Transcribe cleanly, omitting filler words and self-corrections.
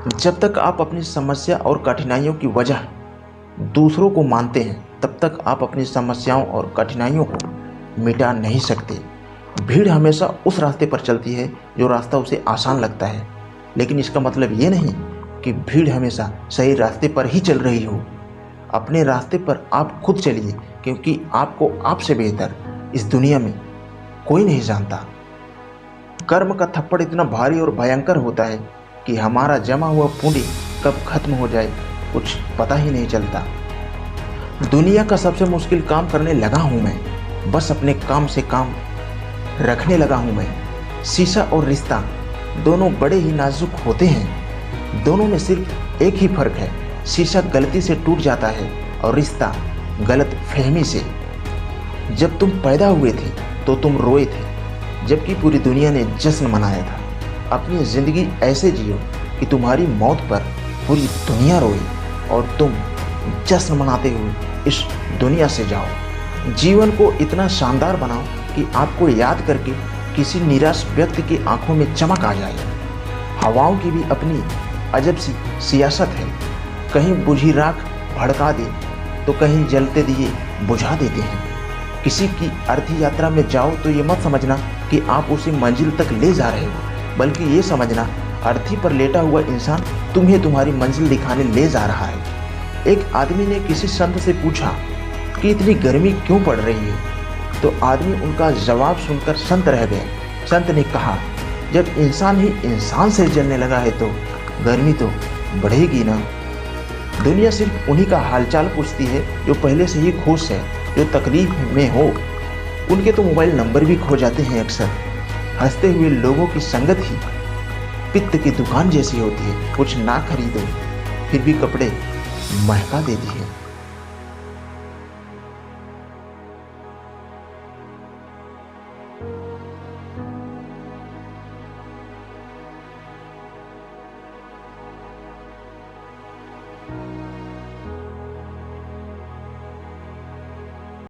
जब तक आप अपनी समस्या और कठिनाइयों की वजह दूसरों को मानते हैं, तब तक आप अपनी समस्याओं और कठिनाइयों को मिटा नहीं सकते। भीड़ हमेशा उस रास्ते पर चलती है जो रास्ता उसे आसान लगता है, लेकिन इसका मतलब ये नहीं कि भीड़ हमेशा सही रास्ते पर ही चल रही हो। अपने रास्ते पर आप खुद चलिए, क्योंकि आपको आपसे बेहतर इस दुनिया में कोई नहीं जानता। कर्म का थप्पड़ इतना भारी और भयंकर होता है कि हमारा जमा हुआ पूंजी कब खत्म हो जाए कुछ पता ही नहीं चलता। दुनिया का सबसे मुश्किल काम करने लगा हूँ मैं, बस अपने काम से काम रखने लगा हूँ मैं। शीशा और रिश्ता दोनों बड़े ही नाजुक होते हैं, दोनों में सिर्फ एक ही फर्क है, शीशा गलती से टूट जाता है और रिश्ता गलत फहमी से। जब तुम पैदा हुए थे तो तुम रोए थे, जबकि पूरी दुनिया ने जश्न मनाया था। अपनी ज़िंदगी ऐसे जियो कि तुम्हारी मौत पर पूरी दुनिया रोए और तुम जश्न मनाते हुए इस दुनिया से जाओ। जीवन को इतना शानदार बनाओ कि आपको याद करके किसी निराश व्यक्ति की आंखों में चमक आ जाए। हवाओं की भी अपनी अजब सी सियासत है, कहीं बुझी राख भड़का दे तो कहीं जलते दिए बुझा देते हैं। किसी की अर्थी यात्रा में जाओ तो ये मत समझना कि आप उसे मंजिल तक ले जा रहे हो, बल्कि ये समझना अर्थी पर लेटा हुआ इंसान तुम्हें तुम्हारी मंजिल दिखाने ले जा रहा है। एक आदमी ने किसी संत से पूछा कि इतनी गर्मी क्यों पड़ रही है, तो आदमी उनका जवाब सुनकर संत रह गए। संत ने कहा, जब इंसान ही इंसान से जलने लगा है तो गर्मी तो बढ़ेगी ना। दुनिया सिर्फ उन्हीं का हालचाल पूछती है जो पहले से ही खुश है, जो तकलीफ में हो। उनके तो मोबाइल नंबर भी खो जाते हैं अक्सर। हंसते हुए लोगों की संगत ही पित्त की दुकान जैसी होती है, कुछ ना खरीदो फिर भी कपड़े महका देती है।